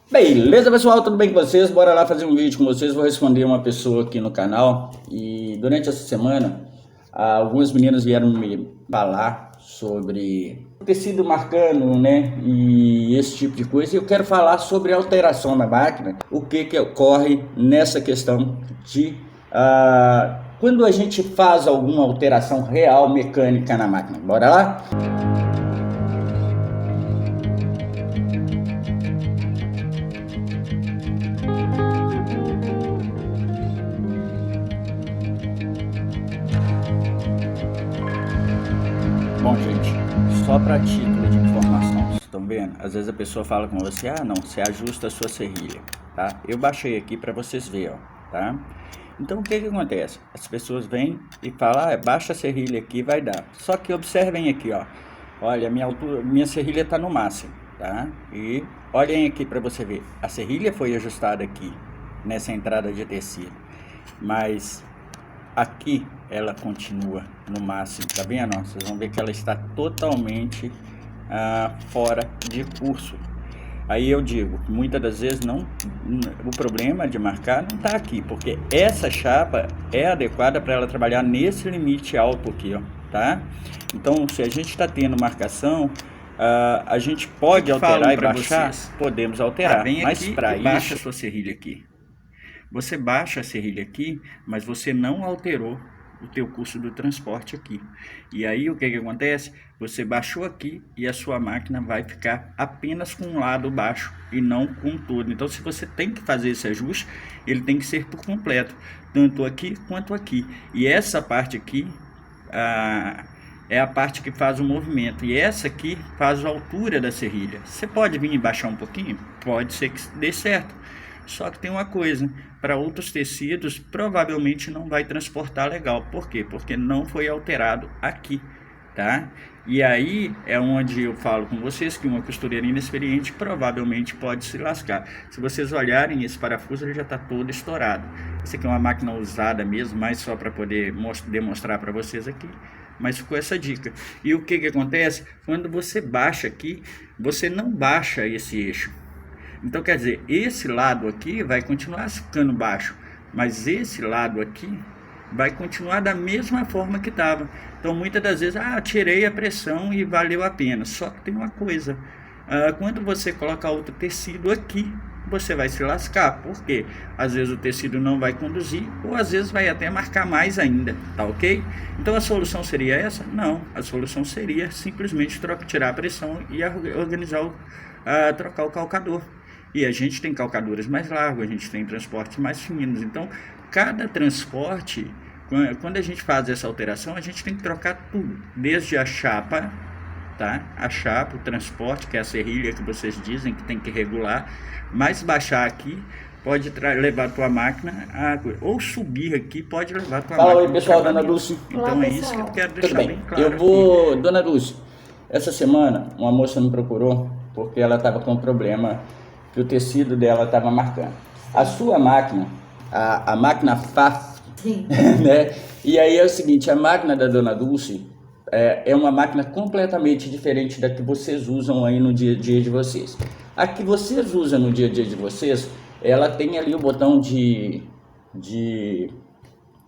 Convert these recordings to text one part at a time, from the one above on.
Beleza, pessoal? Tudo bem com vocês? Bora lá fazer um vídeo com vocês. Vou responder uma pessoa aqui no canal. E durante essa semana, algumas meninas vieram me falar sobre tecido marcando, né? E esse tipo de coisa. E eu quero falar sobre alteração na máquina. O que ocorre nessa questão de quando a gente faz alguma alteração real mecânica na máquina. Bora lá? Bom, gente, só para título de informação, vocês estão vendo? Às vezes a pessoa fala com você, não, você ajusta a sua serrilha, tá? Eu baixei aqui para vocês verem, ó, tá? Então o que acontece? As pessoas vêm e falam, baixa a serrilha aqui, vai dar. Só que observem aqui, ó, olha, minha serrilha está no máximo, tá? E olhem aqui para você ver, a serrilha foi ajustada aqui, nessa entrada de tecido, mas aqui ela continua no máximo, tá vendo? Vocês vão ver que ela está totalmente fora de curso. Aí eu digo, muitas das vezes o problema de marcar não está aqui, porque essa chapa é adequada para ela trabalhar nesse limite alto aqui, ó, tá? Então, se a gente está tendo marcação, a gente pode alterar e baixar, podemos alterar, mas para isso, baixa a sua serrilha aqui. Você baixa a serrilha aqui, mas você não alterou o teu custo do transporte aqui. E aí o que acontece? Você baixou aqui e a sua máquina vai ficar apenas com um lado baixo e não com todo. Então, se você tem que fazer esse ajuste, ele tem que ser por completo, tanto aqui quanto aqui. E essa parte aqui é a parte que faz o movimento, e essa aqui faz a altura da serrilha. Você pode vir e baixar um pouquinho? Pode ser que dê certo. Só que tem uma coisa, para outros tecidos provavelmente não vai transportar legal. Por quê? Porque não foi alterado aqui, tá? E aí é onde eu falo com vocês que uma costureira inexperiente provavelmente pode se lascar. Se vocês olharem, esse parafuso ele já está todo estourado. Essa aqui é uma máquina usada mesmo, mas só para poder demonstrar para vocês aqui. Mas ficou essa dica. E o que acontece? Quando você baixa aqui, você não baixa esse eixo. Então, quer dizer, esse lado aqui vai continuar ficando baixo, mas esse lado aqui vai continuar da mesma forma que estava. Então, muitas das vezes, tirei a pressão e valeu a pena. Só que tem uma coisa, quando você colocar outro tecido aqui, você vai se lascar. Por quê? Às vezes o tecido não vai conduzir, ou às vezes vai até marcar mais ainda, tá ok? Então, a solução seria essa? Não, a solução seria simplesmente tirar a pressão e organizar trocar o calcador. E a gente tem calcadores mais largos, a gente tem transportes mais finos. Então, cada transporte, quando a gente faz essa alteração, a gente tem que trocar tudo. Desde a chapa, tá? A chapa, o transporte, que é a serrilha que vocês dizem que tem que regular. Mas baixar aqui pode levar a tua máquina ou subir aqui pode levar a tua máquina. Fala aí, pessoal, dona Dulce. Então é isso que eu quero deixar bem claro. Dona Dulce, essa semana uma moça me procurou porque ela estava com um problema que o tecido dela estava marcando. A sua máquina, a máquina FAF, né? E aí é o seguinte, a máquina da Dona Dulce é uma máquina completamente diferente da que vocês usam aí no dia a dia de vocês. A que vocês usam no dia a dia de vocês, ela tem ali o botão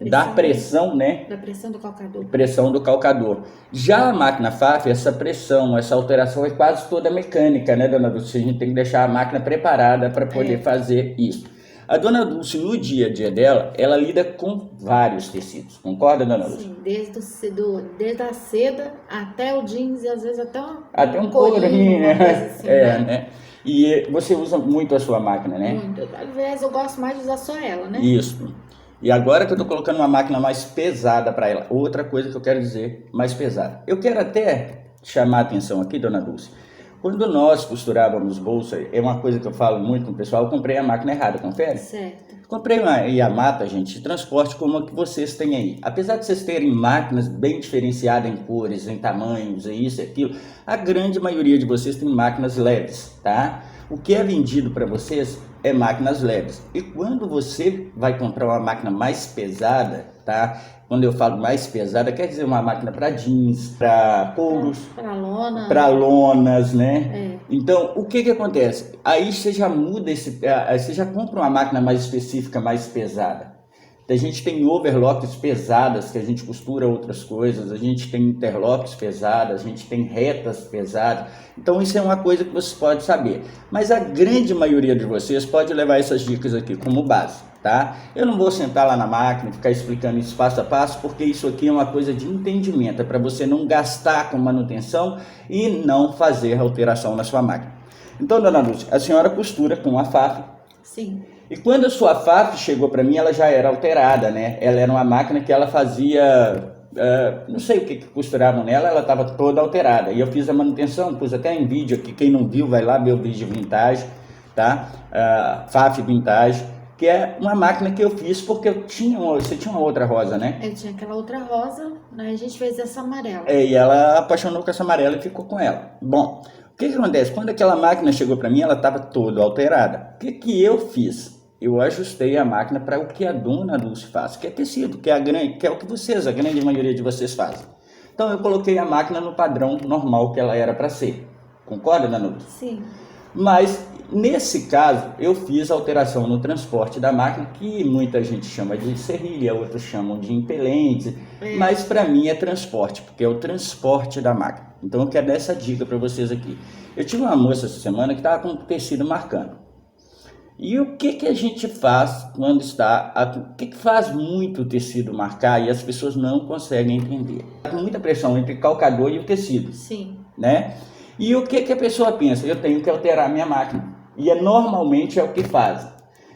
da pressão, né? Da pressão do calcador. Pressão do calcador. Já a máquina FAF, essa pressão, essa alteração é quase toda mecânica, né, Dona Dulce? A gente tem que deixar a máquina preparada para poder fazer isso. A Dona Dulce, no dia a dia dela, ela lida com vários tecidos. Concorda, Dona Dulce? Sim, desde a seda até o jeans e às vezes até um corinho, né? Assim, né? E você usa muito a sua máquina, né? Muito. Às vezes eu gosto mais de usar só ela, né? Isso. E agora que eu estou colocando uma máquina mais pesada para ela, outra coisa que eu quero dizer, mais pesada. Eu quero até chamar a atenção aqui, Dona Dulce. Quando nós costurávamos bolsa, é uma coisa que eu falo muito com o pessoal, eu comprei a máquina errada, confere? Certo. Comprei uma Yamaha, gente, de transporte como a que vocês têm aí. Apesar de vocês terem máquinas bem diferenciadas em cores, em tamanhos, e isso e aquilo, a grande maioria de vocês tem máquinas leves, tá? O que é vendido para vocês é máquinas leves. E quando você vai comprar uma máquina mais pesada, tá? Quando eu falo mais pesada, quer dizer uma máquina para jeans, para couros, para lonas, né? Então, o que que acontece? Aí você já muda você já compra uma máquina mais específica, mais pesada. A gente tem overlocks pesadas, que a gente costura outras coisas, a gente tem interlocks pesadas, a gente tem retas pesadas. Então isso é uma coisa que você pode saber. Mas a grande maioria de vocês pode levar essas dicas aqui como base, tá? Eu não vou sentar lá na máquina e ficar explicando isso passo a passo, porque isso aqui é uma coisa de entendimento, é para você não gastar com manutenção e não fazer alteração na sua máquina. Então, dona Lúcia, a senhora costura com a FAF. Sim. E quando a sua FAF chegou para mim, ela já era alterada, né? Ela era uma máquina que ela fazia, não sei o que costuravam nela, ela estava toda alterada. E eu fiz a manutenção, pus até em vídeo aqui, quem não viu vai lá ver o vídeo vintage, tá? FAF vintage, que é uma máquina que eu fiz porque você tinha uma outra rosa, né? Eu tinha aquela outra rosa, né? A gente fez essa amarela. E ela apaixonou com essa amarela e ficou com ela. Bom, o que acontece? Quando aquela máquina chegou para mim, ela estava toda alterada. O que eu fiz? Eu ajustei a máquina para o que a dona Dulce faz, que é tecido, que é o que a grande maioria de vocês fazem. Então eu coloquei a máquina no padrão normal que ela era para ser. Concorda, dona Dulce? Sim. Mas nesse caso eu fiz alteração no transporte da máquina, que muita gente chama de serrilha, outros chamam de impelente, mas para mim é transporte, porque é o transporte da máquina. Então eu quero dar essa dica para vocês aqui. Eu tive uma moça essa semana que estava com o tecido marcando. E o que a gente faz quando o que faz muito o tecido marcar e as pessoas não conseguem entender? Tem muita pressão entre o calcador e o tecido. Sim. Né? E o que a pessoa pensa? Eu tenho que alterar a minha máquina. E normalmente é o que fazem.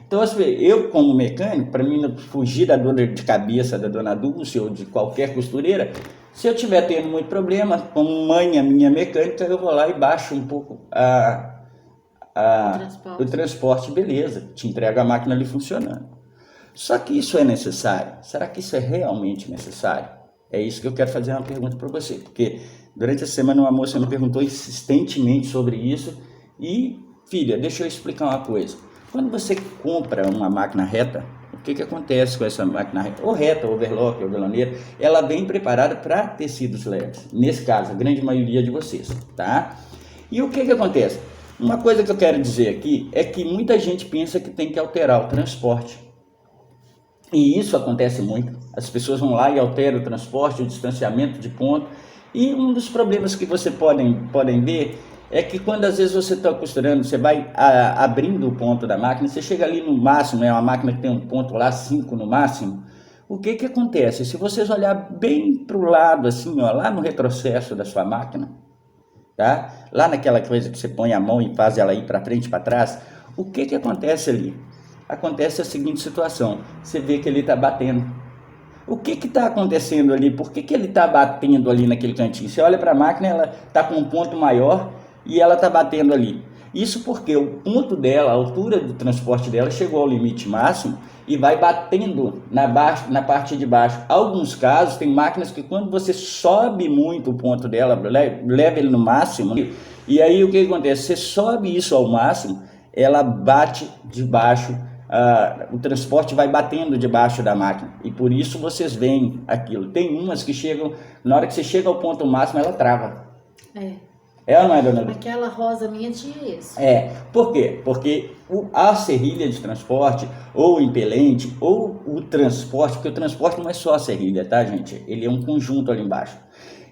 Então, eu como mecânico, para mim não fugir da dor de cabeça da dona Dulce ou de qualquer costureira, se eu estiver tendo muito problema, como manha minha mecânica, eu vou lá e baixo um pouco o transporte, beleza, te entrega a máquina ali funcionando. Só que isso é necessário? Será que isso é realmente necessário? É isso que eu quero fazer uma pergunta para você, porque durante a semana uma moça me perguntou insistentemente sobre isso e, filha, deixa eu explicar uma coisa. Quando você compra uma máquina reta, o que acontece com essa máquina reta? Ou reta, overlock, ou veloneira, ela vem preparada para tecidos leves. Nesse caso, a grande maioria de vocês, tá? E o que acontece? Uma coisa que eu quero dizer aqui é que muita gente pensa que tem que alterar o transporte. E isso acontece muito. As pessoas vão lá e alteram o transporte, o distanciamento de ponto. E um dos problemas que você podem ver é que quando às vezes você está costurando, você vai abrindo o ponto da máquina, você chega ali no máximo, é uma máquina que tem um ponto lá, 5 no máximo. O que acontece? Se vocês olhar bem para o lado, assim, ó, lá no retrocesso da sua máquina, tá? Lá naquela coisa que você põe a mão e faz ela ir para frente e para trás, o que acontece ali? Acontece a seguinte situação, você vê que ele está batendo. O que está acontecendo ali? Por que ele está batendo ali naquele cantinho? Você olha para a máquina, ela está com um ponto maior e ela está batendo ali. Isso porque o ponto dela, a altura do transporte dela chegou ao limite máximo e vai batendo na parte de baixo. Alguns casos, tem máquinas que quando você sobe muito o ponto dela, leva ele no máximo, e aí o que acontece? Você sobe isso ao máximo, ela bate de baixo, o transporte vai batendo debaixo da máquina, e por isso vocês veem aquilo. Tem umas que chegam, na hora que você chega ao ponto máximo, ela trava. É ou não é, dona Lúcia? Aquela rosa minha tinha isso. Por quê? Porque a serrilha de transporte, ou o impelente, ou o transporte, porque o transporte não é só a serrilha, tá, gente? Ele é um conjunto ali embaixo.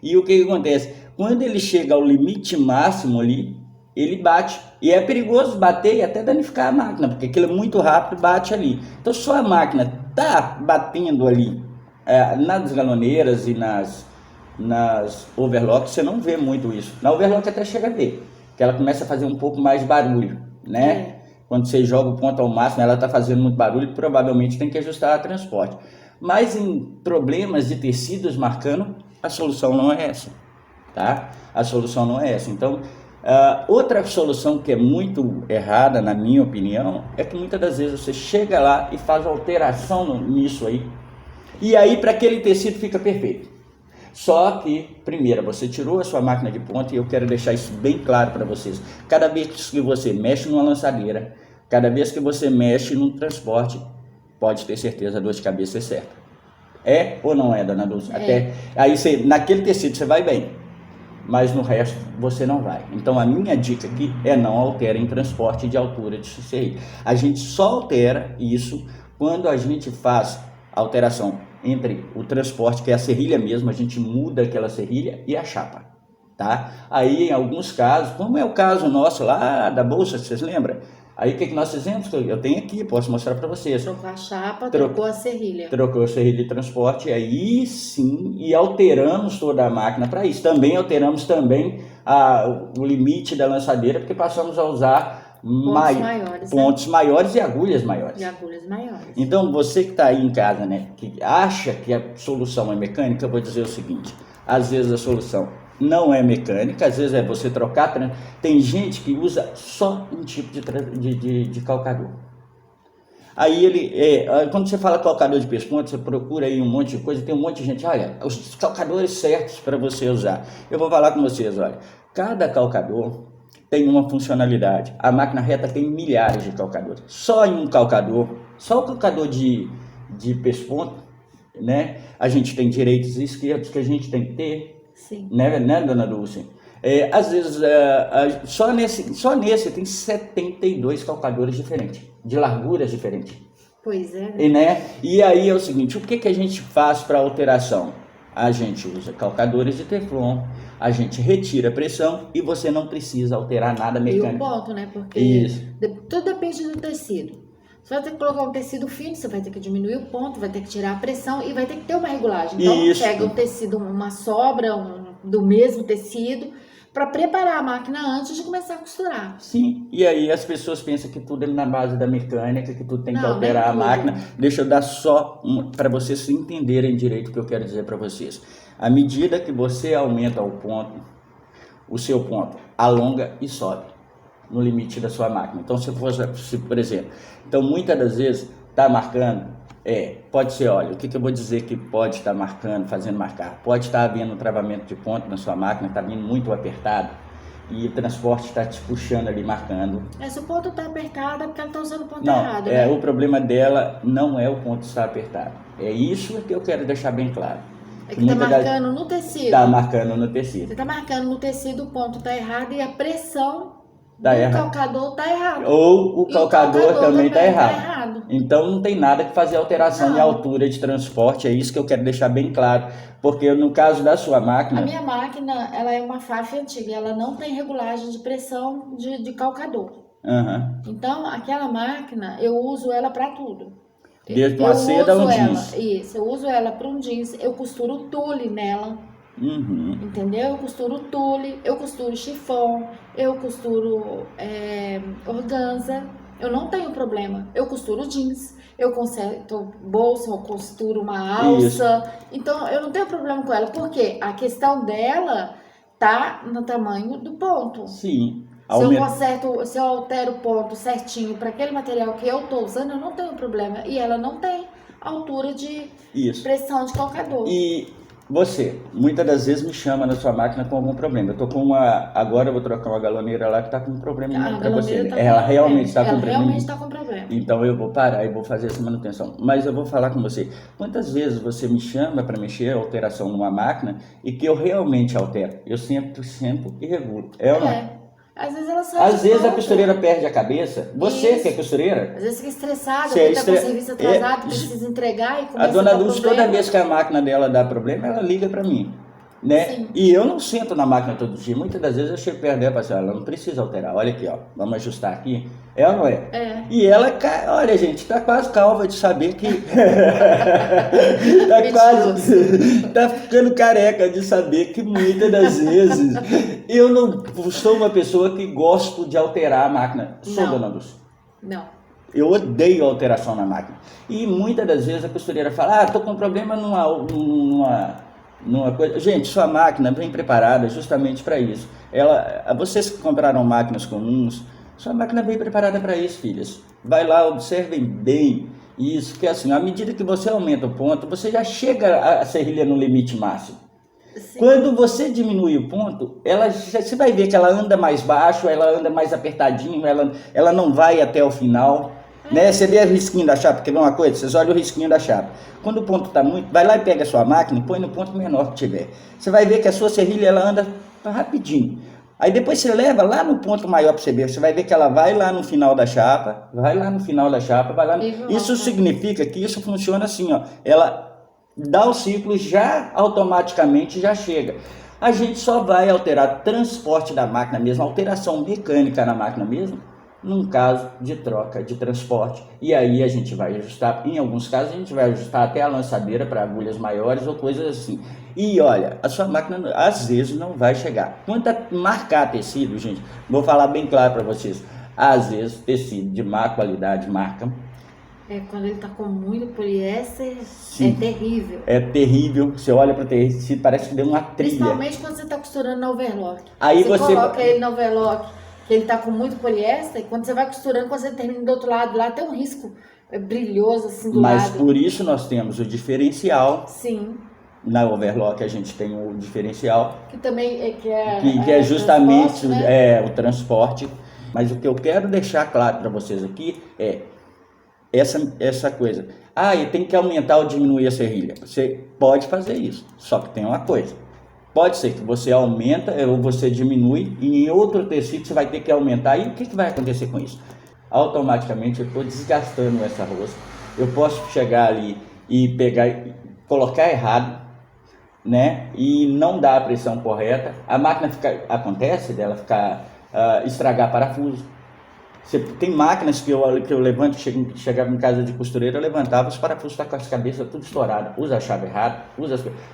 E o que acontece? Quando ele chega ao limite máximo ali, ele bate. E é perigoso bater e até danificar a máquina, porque aquilo é muito rápido, bate ali. Então, só a máquina tá batendo ali nas galoneiras e nas overlocks, você não vê muito isso. Na overlock até chega a ver, que ela começa a fazer um pouco mais barulho, né? Quando você joga o ponto ao máximo, ela está fazendo muito barulho, provavelmente tem que ajustar o transporte. Mas em problemas de tecidos marcando, a solução não é essa, tá? A solução não é essa. Então, outra solução que é muito errada, na minha opinião, é que muitas das vezes você chega lá e faz alteração nisso aí, e aí para aquele tecido fica perfeito. Só que, primeiro, você tirou a sua máquina de ponta, e eu quero deixar isso bem claro para vocês. Cada vez que você mexe numa lançadeira, cada vez que você mexe num transporte, pode ter certeza, a dor de cabeça é certa. É ou não é, dona Dulce? Até aí naquele tecido você vai bem. mas no resto você não vai. Então a minha dica aqui é não altera em transporte de altura de serrilha. A gente só altera isso quando a gente faz alteração entre o transporte, que é a serrilha mesmo, a gente muda aquela serrilha, e a chapa, tá? Aí em alguns casos, como é o caso nosso lá da bolsa, vocês lembram? Aí o que nós fizemos? Eu tenho aqui, posso mostrar para vocês. Trocou a chapa, trocou a serrilha. Trocou a serrilha de transporte, aí sim, e alteramos toda a máquina para isso. Também alteramos o limite da lançadeira, porque passamos a usar pontos maiores e agulhas maiores. Então você que está aí em casa, né, que acha que a solução é mecânica, eu vou dizer o seguinte: às vezes a solução não é mecânica, às vezes é você trocar. Tem gente que usa só um tipo de calcador. Aí quando você fala calcador de pesponto, você procura aí um monte de coisa, tem um monte de gente, olha, os calcadores certos para você usar. Eu vou falar com vocês, olha, cada calcador tem uma funcionalidade. A máquina reta tem milhares de calcadores. Só em um calcador, só o calcador de pesponto, né? A gente tem direitos e esquerdos que a gente tem que ter. Sim. Né, dona Dulce? Às vezes, só nesse tem 72 calcadores diferentes, de larguras diferentes. Pois é. E aí é o seguinte, o que a gente faz para alteração? A gente usa calcadores de Teflon, a gente retira a pressão e você não precisa alterar nada mecânico. E o ponto, né? Porque tudo depende do tecido. Você vai ter que colocar um tecido fino, você vai ter que diminuir o ponto, vai ter que tirar a pressão e vai ter que ter uma regulagem. Então pega um tecido, uma sobra do mesmo tecido, para preparar a máquina antes de começar a costurar. Sim, e aí as pessoas pensam que tudo é na base da mecânica, que tudo tem que alterar a máquina. Deixa eu dar só para vocês entenderem direito o que eu quero dizer para vocês. À medida que você aumenta o ponto, o seu ponto alonga e sobe no limite da sua máquina. Então, por exemplo, então muitas das vezes está marcando, pode ser, olha, o que eu vou dizer que pode estar marcando, fazendo marcar? Pode estar havendo um travamento de ponto na sua máquina, está vindo muito apertado e o transporte está te puxando ali, marcando. Se o ponto está apertado é porque ela está usando o ponto errado. Né? O problema dela não é o ponto estar apertado. É isso que eu quero deixar bem claro. É que está marcando no tecido. Está marcando no tecido. Você está marcando no tecido, o ponto está errado e a pressão calcador está errado. Ou o calcador também está errado. Então não tem nada que fazer alteração de altura de transporte, é isso que eu quero deixar bem claro. Porque no caso da sua máquina... A minha máquina, ela é uma FAF antiga, ela não tem regulagem de pressão de calcador. Então aquela máquina, eu uso ela para tudo. Desde uma seda ou jeans. Isso, eu uso ela para um jeans, eu costuro tule nela. Entendeu? Eu costuro tule, eu costuro chifão, eu costuro organza, eu não tenho problema. Eu costuro jeans, eu conserto bolsa, eu costuro uma alça. Então eu não tenho problema com ela, porque a questão dela tá no tamanho do ponto. Sim. Se eu altero o ponto certinho para aquele material que eu tô usando, eu não tenho problema. E ela não tem altura de pressão de calcador. E você, muitas das vezes me chama na sua máquina com algum problema. Eu tô com agora eu vou trocar uma galoneira lá que tá com um problema para você. Ela realmente está com problema. Realmente está com problema. Então eu vou parar e vou fazer essa manutenção. Mas eu vou falar com você. Quantas vezes você me chama para mexer a alteração numa máquina e que eu realmente altero? Eu sempre sento e regulo. Ou não é? Às vezes ela sai. Às vezes a costureira perde a cabeça. Você que é costureira. Às vezes fica estressada, porque tá com o serviço atrasado, precisa entregar e começa a dona Dulce, toda vez que a máquina dela dá problema, ela liga para mim. Né? Sim. E eu não sento na máquina todo dia. Muitas das vezes eu chego perto dela e falo assim, ela não precisa alterar. Olha aqui, ó. Vamos ajustar aqui. É ou não é? E ela, olha, gente, tá quase calva de saber que... tá ficando careca de saber que muitas das vezes eu não sou uma pessoa que gosto de alterar a máquina. Sou, dona Dulce? Não. Eu odeio alteração na máquina. E muitas das vezes a costureira fala, tô com problema numa coisa. Gente, sua máquina vem preparada justamente para isso. Vocês que compraram máquinas comuns, sua máquina vem preparada para isso, filhas. Vai lá, observem bem isso, que assim, à medida que você aumenta o ponto, você já chega a serrilha no limite máximo. Sim. Quando você diminui o ponto, você vai ver que ela anda mais baixo, ela anda mais apertadinho, ela não vai até o final. Né? Você vê o risquinho da chapa, quer ver uma coisa? Vocês olham o risquinho da chapa. Quando o ponto está muito, vai lá e pega a sua máquina e põe no ponto menor que tiver. Você vai ver que a sua serrilha ela anda rapidinho. Aí depois você leva lá no ponto maior para você ver. Você vai ver que ela vai lá no final da chapa, vai lá no final da chapa, vai lá. Isso significa que isso funciona assim, ó. Ela dá o ciclo, já automaticamente já chega. A gente só vai alterar transporte da máquina mesmo, alteração mecânica na máquina mesmo, num caso de troca de transporte. E aí a gente vai ajustar, em alguns casos a gente vai ajustar até a lançadeira para agulhas maiores ou coisas assim. E olha, a sua máquina às vezes não vai chegar. Quanto a marcar tecido, gente, vou falar bem claro para vocês. Às vezes tecido de má qualidade marca. Quando ele tá com muito poliéster, sim, é terrível. É terrível. Você olha para o tecido, parece que deu uma trilha. Principalmente quando você tá costurando no overlock. Aí você coloca ele no overlock, que ele tá com muito poliéster, e quando você vai costurando, quando você termina do outro lado, lá tem um risco brilhoso assim do lado. Mas por isso nós temos o diferencial. Sim. Na overlock a gente tem o diferencial. Que também é justamente né? O transporte. Mas o que eu quero deixar claro para vocês aqui é essa coisa. E tem que aumentar ou diminuir a serrilha. Você pode fazer isso, só que tem uma coisa. Pode ser que você aumenta ou você diminui e em outro tecido você vai ter que aumentar. E o que vai acontecer com isso? Automaticamente eu estou desgastando essa rosca. Eu posso chegar ali e colocar errado, né? E não dar a pressão correta. A máquina acontece dela estragar parafuso. Tem máquinas que eu levanto, chegava em casa de costureira, eu levantava, os parafusos estão com as cabeças tudo estouradas, usa a chave errada,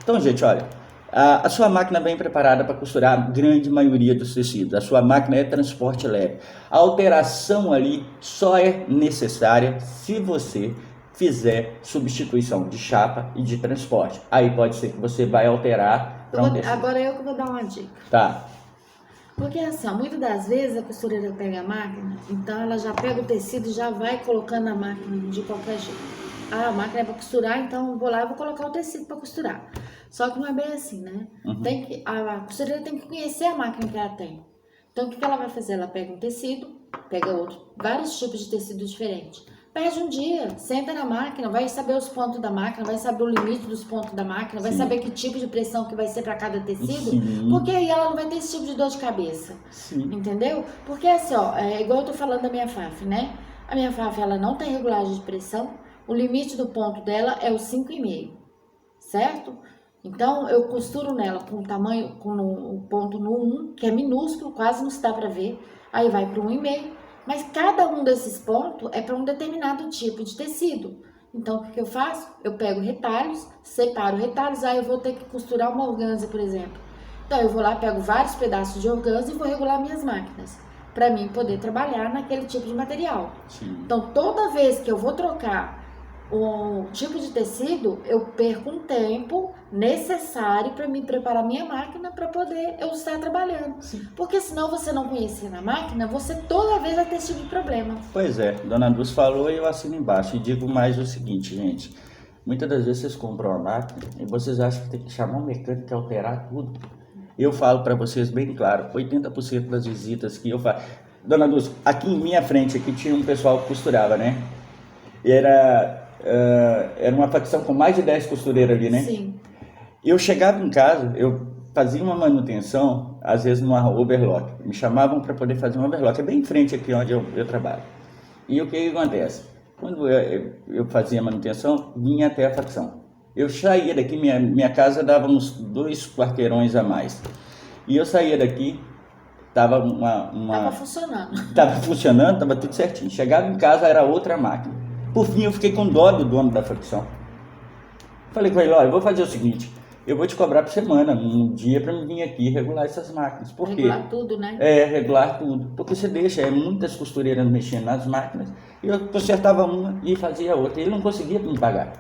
Então, gente, olha, a sua máquina vem preparada para costurar a grande maioria dos tecidos. A sua máquina é transporte leve. A alteração ali só é necessária se você fizer substituição de chapa e de transporte. Aí pode ser que você vai alterar. Agora eu que vou dar uma dica. Tá. Porque assim, muitas das vezes a costureira pega a máquina, então ela já pega o tecido e já vai colocando na máquina de qualquer jeito. A máquina é para costurar, então eu vou lá e vou colocar o tecido para costurar. Só que não é bem assim, né? Uhum. A costureira tem que conhecer a máquina que ela tem. Então o que ela vai fazer? Ela pega um tecido, pega outro, vários tipos de tecido diferentes. Perde um dia, senta na máquina, vai saber os pontos da máquina, vai saber o limite dos pontos da máquina, vai saber que tipo de pressão que vai ser para cada tecido, porque aí ela não vai ter esse tipo de dor de cabeça, entendeu? Porque assim, igual eu tô falando da minha FAF, né? A minha FAF, ela não tem regulagem de pressão, o limite do ponto dela é o 5,5, certo? Então, eu costuro nela com o ponto no 1, que é minúsculo, quase não se dá para ver, aí vai para o 1,5, mas cada um desses pontos é para um determinado tipo de tecido. Então, o que eu faço? Eu pego retalhos, separo retalhos, aí eu vou ter que costurar uma organza, por exemplo. Então, eu vou lá, pego vários pedaços de organza e vou regular minhas máquinas, para mim poder trabalhar naquele tipo de material. Sim. Então, toda vez que eu vou trocar o tipo de tecido, eu perco um tempo necessário para me preparar minha máquina para poder eu estar trabalhando. Sim. Porque senão você não conhecer na máquina, você toda vez vai ter esse tipo de problema. Pois é, Dona Dulce falou e eu assino embaixo. E digo mais o seguinte, gente. Muitas das vezes vocês compram uma máquina e vocês acham que tem que chamar um mecânico e alterar tudo. Eu falo para vocês bem claro, 80% das visitas que eu faço... Dona Dulce, aqui em minha frente aqui tinha um pessoal que costurava, né? Era uma facção com mais de 10 costureiras ali, né? Sim. Eu chegava em casa, eu fazia uma manutenção, às vezes numa overlock. Me chamavam para poder fazer um overlock. É bem em frente aqui onde eu trabalho. E o que acontece? Quando eu fazia manutenção, vinha até a facção. Eu saía daqui, minha casa dava uns 2 quarteirões a mais. E eu saía daqui, tava Tava funcionando. Tava funcionando, tava tudo certinho. Chegava em casa, era outra máquina. Por fim, eu fiquei com dó do dono da facção. Falei com ele, olha, eu vou fazer o seguinte, eu vou te cobrar por semana, um dia para me vir aqui regular essas máquinas. Por quê? Regular tudo, né? Regular tudo. Porque você deixa muitas costureiras mexendo nas máquinas, e eu consertava uma e fazia outra. E ele não conseguia me pagar,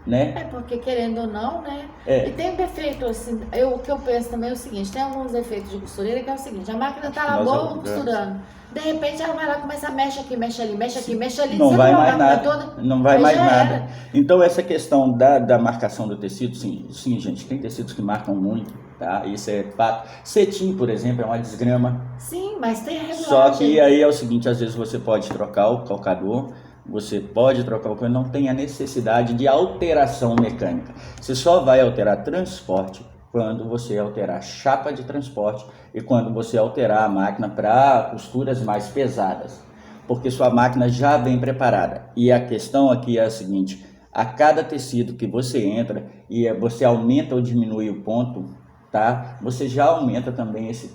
né? Porque querendo ou não, né? E tem um defeito, assim, o que eu penso também é o seguinte, tem alguns defeitos de costureira que é o seguinte, a máquina tá lá boa costurando. De repente ela vai lá, começa a mexe aqui, mexe ali, mexe aqui, mexe ali. Não vai mais nada, toda, não vai mais nada. Era. Então essa questão da marcação do tecido, sim, gente, tem tecidos que marcam muito, tá? Isso é fato. Cetim, por exemplo, é uma desgrama. Sim, mas tem a regulagem. Só que aí é o seguinte, às vezes você pode trocar o calcador, você pode trocar o que não tem a necessidade de alteração mecânica. Você só vai alterar transporte quando você alterar chapa de transporte e quando você alterar a máquina para costuras mais pesadas, porque sua máquina já vem preparada. E a questão aqui é a seguinte: a cada tecido que você entra e você aumenta ou diminui o ponto, tá? Você já aumenta também esse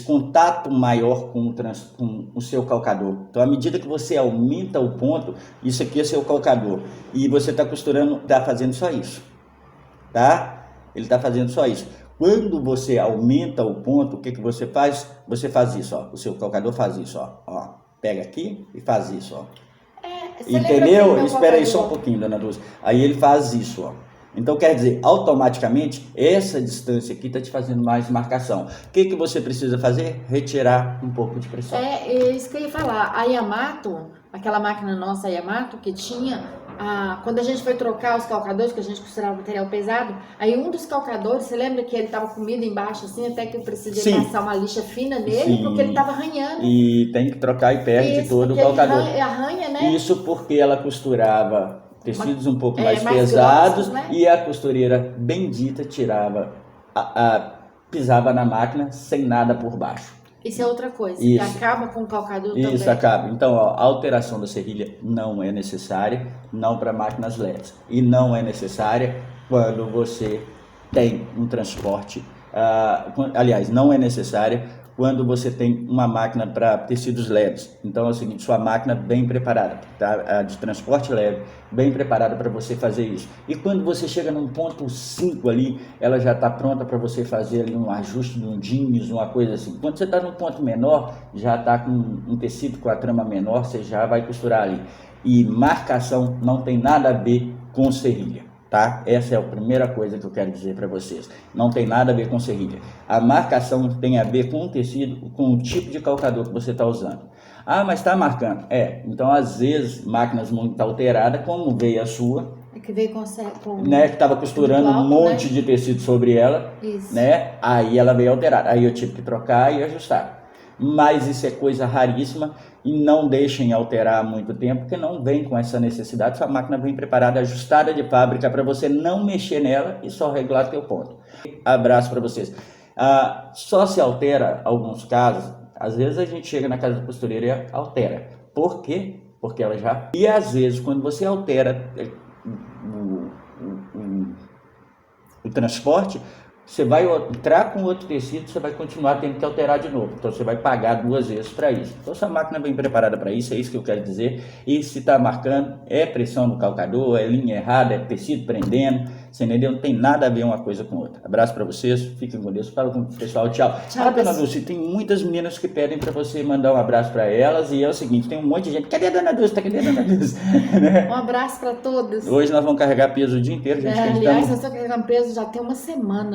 contato maior com o seu calcador. Então, à medida que você aumenta o ponto, isso aqui é seu calcador e você está costurando, está fazendo só isso, tá? Ele está fazendo só isso. Quando você aumenta o ponto, o que você faz? Você faz isso, ó. O seu calcador faz isso, ó. Pega aqui e faz isso, ó. Entendeu? Espera aí só um pouquinho, dona Dulce. Aí ele faz isso, ó. Então, quer dizer, automaticamente, essa distância aqui está te fazendo mais marcação. O que você precisa fazer? Retirar um pouco de pressão. É isso que eu ia falar. A Yamato, aquela máquina nossa Yamato, que tinha, quando a gente foi trocar os calcadores, que a gente costurava material pesado, aí um dos calcadores, você lembra que ele estava comido embaixo, assim, até que eu precisei passar uma lixa fina nele, porque ele estava arranhando. E tem que trocar e perde todo o calcador. Arranha, né? Isso porque ela costurava tecidos um pouco mais pesados, grossos, né? E a costureira bendita pisava na máquina sem nada por baixo. Isso é outra coisa, que acaba com o calcador também. Isso acaba. Então, ó, a alteração da serrilha não é necessária, não para máquinas leves. E não é necessária quando você tem um transporte, aliás, não é necessária quando você tem uma máquina para tecidos leves. Então é o seguinte, sua máquina bem preparada, tá? A de transporte leve, bem preparada para você fazer isso. E quando você chega num ponto 5 ali, ela já está pronta para você fazer ali um ajuste de um jeans, uma coisa assim. Quando você está num ponto menor, já está com um tecido com a trama menor, você já vai costurar ali. E marcação não tem nada a ver com serrilha. Tá? Essa é a primeira coisa que eu quero dizer para vocês. Não tem nada a ver com serrilha. A marcação tem a ver com o tecido, com o tipo de calcador que você está usando. Mas está marcando. Então, às vezes, máquinas muito alteradas, como veio a sua, que veio com né, que estava costurando um monte de tecido sobre ela, né? Aí ela veio alterada. Aí eu tive que trocar e ajustar. Mas isso é coisa raríssima e não deixem alterar há muito tempo, porque não vem com essa necessidade. Sua máquina vem preparada, ajustada de fábrica para você não mexer nela e só regular teu ponto. Abraço para vocês. Só se altera alguns casos, às vezes a gente chega na casa da costureira e altera. Por quê? Porque ela já... E às vezes quando você altera o transporte, você vai entrar com outro tecido, você vai continuar tendo que alterar de novo. Então você vai pagar 2 vezes para isso. Então essa máquina é bem preparada para isso, é isso que eu quero dizer. E se está marcando, é pressão no calcador, é linha errada, é tecido prendendo, você entendeu? Não tem nada a ver uma coisa com outra. Abraço para vocês, fiquem com Deus, fala com o pessoal, tchau. Dona Dulce, tem muitas meninas que pedem para você mandar um abraço para elas e é o seguinte, tem um monte de gente, cadê a Dona Dulce? Cadê a Dona Dulce? Um abraço para todos. Hoje nós vamos carregar peso o dia inteiro, gente. Aliás, nós estamos carregando peso já tem uma semana.